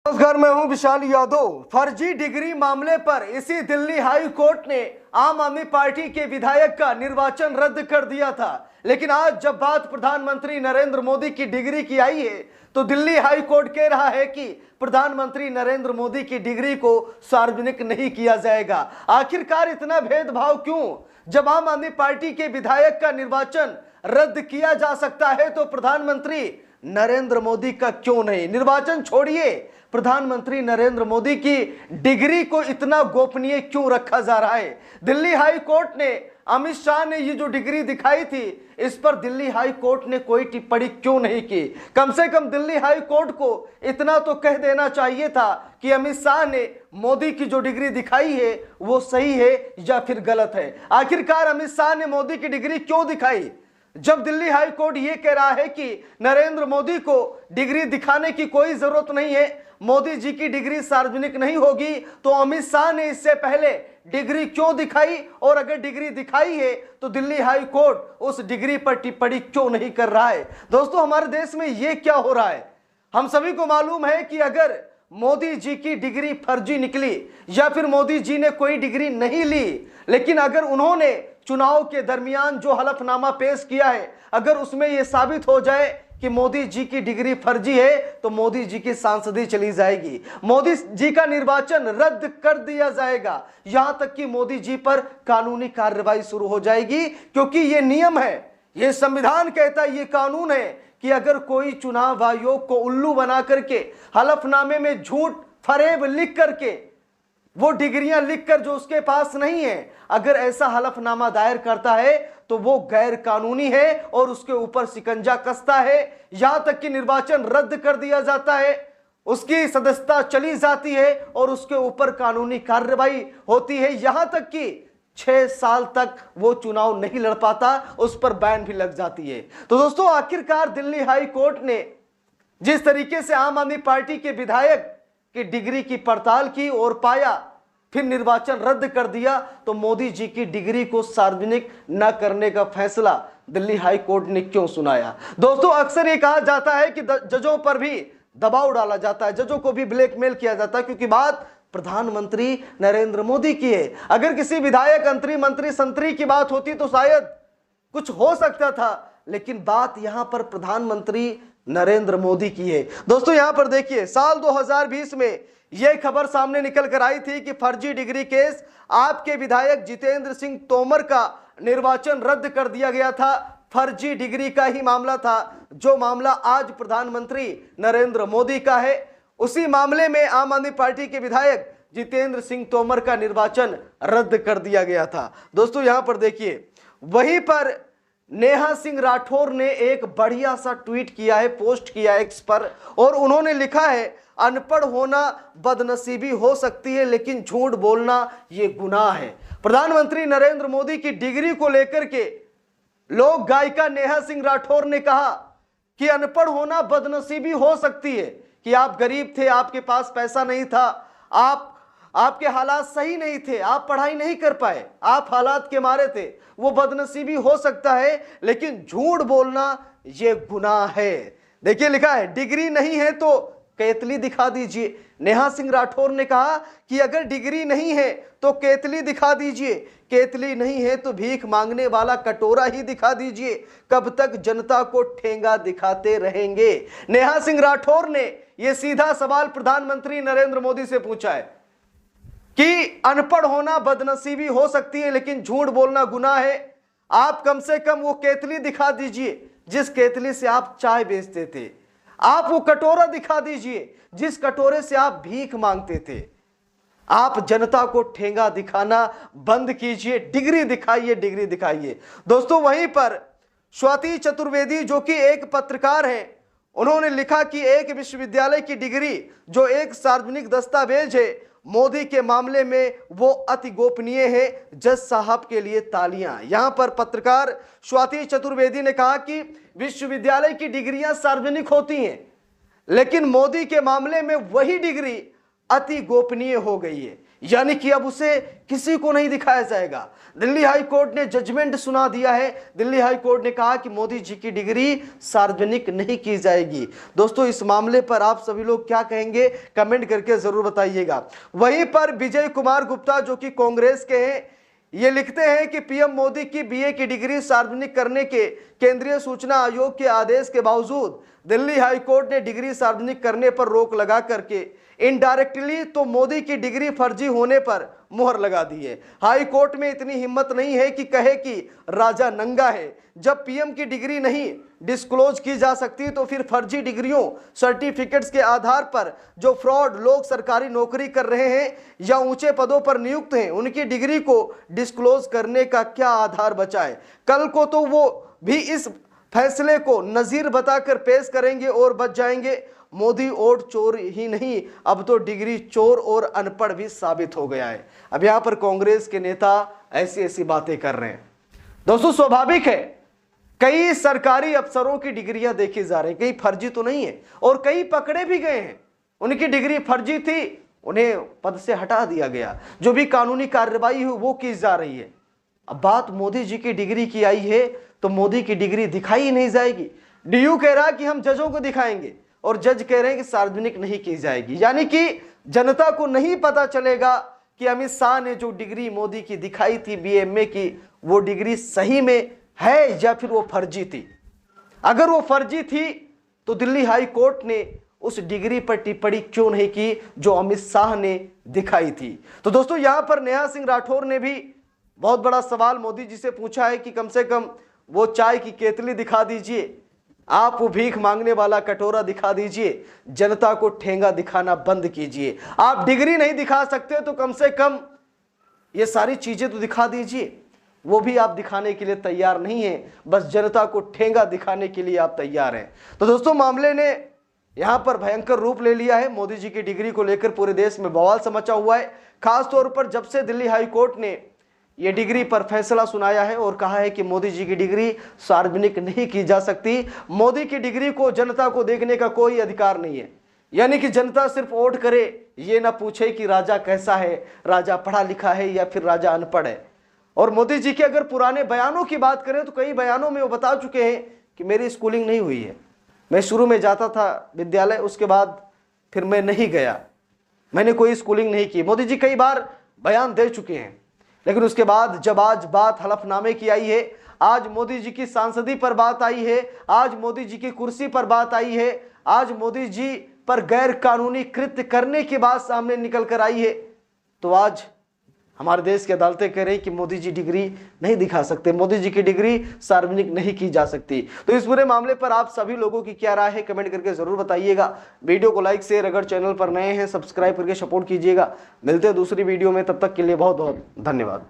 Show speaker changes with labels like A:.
A: नमस्कार, मैं हूं विशाल यादव। फर्जी डिग्री मामले पर इसी दिल्ली हाई कोर्ट ने आम आदमी पार्टी के विधायक का निर्वाचन रद्द कर दिया था। लेकिन आज जब बात प्रधानमंत्री नरेंद्र मोदी की डिग्री की आई है तो दिल्ली हाई कोर्ट कह रहा है कि प्रधानमंत्री नरेंद्र मोदी की डिग्री को सार्वजनिक नहीं किया जाएगा। आखिरकार इतना भेदभाव क्यों? जब आम आदमी पार्टी के विधायक का निर्वाचन रद्द किया जा सकता है तो प्रधानमंत्री नरेंद्र मोदी का क्यों नहीं? निर्वाचन छोड़िए, प्रधानमंत्री नरेंद्र मोदी की डिग्री को इतना गोपनीय क्यों रखा जा रहा है? दिल्ली हाई कोर्ट ने अमित शाह ने ये जो डिग्री दिखाई थी, इस पर दिल्ली हाई कोर्ट ने कोई टिप्पणी क्यों नहीं की? कम से कम दिल्ली हाई कोर्ट को इतना तो कह देना चाहिए था कि अमित शाह ने मोदी की जो डिग्री दिखाई है वो सही है या फिर गलत है। आखिरकार अमित शाह ने मोदी की डिग्री क्यों दिखाई? जब दिल्ली हाई कोर्ट ये कह रहा है कि नरेंद्र मोदी को डिग्री दिखाने की कोई जरूरत नहीं है, मोदी जी की डिग्री सार्वजनिक नहीं होगी, तो अमित शाह ने इससे पहले डिग्री क्यों दिखाई? और अगर डिग्री दिखाई है तो दिल्ली हाई कोर्ट उस डिग्री पर टिप्पणी क्यों नहीं कर रहा है? दोस्तों, हमारे देश में ये क्या हो रहा है? हम सभी को मालूम है कि अगर मोदी जी की डिग्री फर्जी निकली या फिर मोदी जी ने कोई डिग्री नहीं ली, लेकिन अगर उन्होंने चुनाव के दरमियान जो हलफनामा पेश किया है, अगर उसमें यह साबित हो जाए कि मोदी जी की डिग्री फर्जी है तो मोदी जी की सांसदी चली जाएगी, मोदी जी का निर्वाचन रद्द कर दिया जाएगा, यहां तक कि मोदी जी पर कानूनी कार्रवाई शुरू हो जाएगी। क्योंकि यह नियम है, यह संविधान कहता है, यह कानून है कि अगर कोई चुनाव आयोग को उल्लू बना करके हलफनामे में झूठ फरेब लिख करके, वो डिग्रियां लिखकर जो उसके पास नहीं है, अगर ऐसा हलफनामा दायर करता है तो वो गैर कानूनी है और उसके ऊपर शिकंजा कसता है, यहां तक कि निर्वाचन रद्द कर दिया जाता है, उसकी सदस्यता चली जाती है और उसके ऊपर कानूनी कार्रवाई होती है, यहां तक कि 6 साल तक वो चुनाव नहीं लड़ पाता, उस पर बैन भी लग जाती है। तो दोस्तों, आखिरकार दिल्ली हाई कोर्ट ने जिस तरीके से आम आदमी पार्टी के विधायक की डिग्री की पड़ताल की और पाया, फिर निर्वाचन रद्द कर दिया, तो मोदी जी की डिग्री को सार्वजनिक न करने का फैसला दिल्ली हाई कोर्ट ने क्यों सुनाया? दोस्तों, अक्सर ये कहा जाता है कि जजों पर भी दबाव डाला जाता है, जजों को भी ब्लैकमेल किया जाता है, क्योंकि बात प्रधानमंत्री नरेंद्र मोदी की है। अगर किसी विधायक, मंत्री संतरी की बात होती तो शायद कुछ हो सकता था, लेकिन बात यहां पर प्रधानमंत्री नरेंद्र मोदी की है। दोस्तों, यहां पर देखिए, साल 2020 में यह खबर सामने निकल कर आई थी कि फर्जी डिग्री केस आपके विधायक जितेंद्र सिंह तोमर का निर्वाचन रद्द कर दिया गया था। फर्जी डिग्री का ही मामला था, जो मामला आज प्रधानमंत्री नरेंद्र मोदी का है। उसी मामले में आम आदमी पार्टी के विधायक जितेंद्र सिंह तोमर का निर्वाचन रद्द कर दिया गया था। दोस्तों, यहां पर देखिए, वहीं पर नेहा सिंह राठौर ने एक बढ़िया सा ट्वीट किया है, पोस्ट किया है एक्स पर, और उन्होंने लिखा है, अनपढ़ होना बदनसीबी हो सकती है लेकिन झूठ बोलना ये गुनाह है। प्रधानमंत्री नरेंद्र मोदी की डिग्री को लेकर के लोक गायिका नेहा सिंह राठौर ने कहा कि अनपढ़ होना बदनसीबी हो सकती है, कि आप गरीब थे, आपके पास पैसा नहीं था, आपके हालात सही नहीं थे, आप पढ़ाई नहीं कर पाए, आप हालात के मारे थे, वो बदनसीबी हो सकता है, लेकिन झूठ बोलना ये गुनाह है। देखिए, लिखा है, डिग्री नहीं है तो केतली दिखा दीजिए। नेहा सिंह राठौर ने कहा कि अगर डिग्री नहीं है तो केतली दिखा दीजिए, केतली नहीं है तो भीख मांगने वाला कटोरा ही दिखा दीजिए, कब तक जनता को ठेंगा दिखाते रहेंगे? नेहा सिंह राठौर ने यह सीधा सवाल प्रधानमंत्री नरेंद्र मोदी से पूछा है कि अनपढ़ होना बदनसीबी हो सकती है लेकिन झूठ बोलना गुनाह है। आप कम से कम वो केतली दिखा दीजिए जिस केतली से आप चाय बेचते थे, आप वो कटोरा दिखा दीजिए जिस कटोरे से आप भीख मांगते थे। आप जनता को ठेंगा दिखाना बंद कीजिए, डिग्री दिखाइए, डिग्री दिखाइए। दोस्तों, वहीं पर स्वाति चतुर्वेदी, जो कि एक पत्रकार है, उन्होंने लिखा कि एक विश्वविद्यालय की डिग्री जो एक सार्वजनिक दस्तावेज है, मोदी के मामले में वो अति गोपनीय है। जज साहब के लिए तालियां। यहां पर पत्रकार स्वाति चतुर्वेदी ने कहा कि विश्वविद्यालय की डिग्रियां सार्वजनिक होती हैं, लेकिन मोदी के मामले में वही डिग्री अति गोपनीय हो गई है। यानी कि अब उसे किसी को नहीं दिखाया जाएगा। दिल्ली हाई कोर्ट ने जजमेंट सुना दिया है। दिल्ली हाई कोर्ट ने कहा कि मोदी जी की डिग्री सार्वजनिक नहीं की जाएगी। दोस्तों, इस मामले पर आप सभी लोग क्या कहेंगे, कमेंट करके जरूर बताइएगा। वहीं पर विजय कुमार गुप्ता जो कि कांग्रेस के हैं, ये लिखते हैं कि पीएम मोदी की बीए की डिग्री सार्वजनिक करने के केंद्रीय सूचना आयोग के आदेश के बावजूद दिल्ली हाई कोर्ट ने डिग्री सार्वजनिक करने पर रोक लगा करके इनडायरेक्टली तो मोदी की डिग्री फर्जी होने पर मुहर लगा दी है। हाई कोर्ट में इतनी हिम्मत नहीं है कि कहे कि राजा नंगा है। जब पीएम की डिग्री नहीं डिस्क्लोज की जा सकती तो फिर फर्जी डिग्रियों सर्टिफिकेट्स के आधार पर जो फ्रॉड लोग सरकारी नौकरी कर रहे हैं या ऊंचे पदों पर नियुक्त हैं, उनकी डिग्री को डिस्क्लोज करने का क्या आधार बचा है? कल को तो वो भी इस फैसले को नजीर बताकर पेश करेंगे और बच जाएंगे। मोदी वोट चोर ही नहीं, अब तो डिग्री चोर और अनपढ़ भी साबित हो गया है। अब यहां पर कांग्रेस के नेता ऐसी ऐसी बातें कर रहे हैं। दोस्तों, स्वाभाविक है, कई सरकारी अफसरों की डिग्रियां देखी जा रही हैं, कई फर्जी तो नहीं है और कई पकड़े भी गए हैं। उनकी डिग्री फर्जी थी, उन्हें पद से हटा दिया गया। जो भी कानूनी कार्रवाई हुई वो की जा रही है। अब बात मोदी जी की डिग्री की आई है तो मोदी की डिग्री दिखाई ही नहीं जाएगी। डीयू कह रहा है कि हम जजों को दिखाएंगे और जज कह रहे हैं कि सार्वजनिक नहीं की जाएगी। यानी कि जनता को नहीं पता चलेगा कि अमित शाह ने जो डिग्री मोदी की दिखाई थी बीएमए की, वो डिग्री सही में है या फिर वो फर्जी थी। अगर वो फर्जी थी तो दिल्ली हाई कोर्ट ने उस डिग्री पर टिप्पणी क्यों नहीं की जो अमित शाह ने दिखाई थी? तो दोस्तों, यहां पर नेहा सिंह राठौर ने भी बहुत बड़ा सवाल मोदी जी से पूछा है कि कम से कम वो चाय की केतली दिखा दीजिए, आप वो भीख मांगने वाला कटोरा दिखा दीजिए, जनता को ठेंगा दिखाना बंद कीजिए। आप डिग्री नहीं दिखा सकते तो कम से कम ये सारी चीजें तो दिखा दीजिए। वो भी आप दिखाने के लिए तैयार नहीं है, बस जनता को ठेंगा दिखाने के लिए आप तैयार हैं। तो दोस्तों, मामले ने यहां पर भयंकर रूप ले लिया है। मोदी जी की डिग्री को लेकर पूरे देश में बवाल समचा हुआ है। खासतौर पर जब से दिल्ली हाई कोर्ट ने ये डिग्री पर फैसला सुनाया है और कहा है कि मोदी जी की डिग्री सार्वजनिक नहीं की जा सकती। मोदी की डिग्री को जनता को देखने का कोई अधिकार नहीं है। यानी कि जनता सिर्फ वोट करे, ये ना पूछे कि राजा कैसा है, राजा पढ़ा लिखा है या फिर राजा अनपढ़ है। और मोदी जी के अगर पुराने बयानों की बात करें तो कई बयानों में वो बता चुके हैं कि मेरी स्कूलिंग नहीं हुई है, मैं शुरू में जाता था विद्यालय, उसके बाद फिर मैं नहीं गया, मैंने कोई स्कूलिंग नहीं की। मोदी जी कई बार बयान दे चुके हैं। लेकिन उसके बाद जब आज बात हलफनामे की आई है, आज मोदी जी की सांसदी पर बात आई है, आज मोदी जी की कुर्सी पर बात आई है, आज मोदी जी पर गैर कानूनी कृत्य करने की बात सामने निकल कर आई है, तो आज हमारे देश की अदालतें कह रही कि मोदी जी डिग्री नहीं दिखा सकते, मोदी जी की डिग्री सार्वजनिक नहीं की जा सकती। तो इस पूरे मामले पर आप सभी लोगों की क्या राय है, कमेंट करके जरूर बताइएगा। वीडियो को लाइक शेयर, अगर चैनल पर नए हैं सब्सक्राइब करके सपोर्ट कीजिएगा। मिलते हैं दूसरी वीडियो में, तब तक के लिए बहुत बहुत धन्यवाद।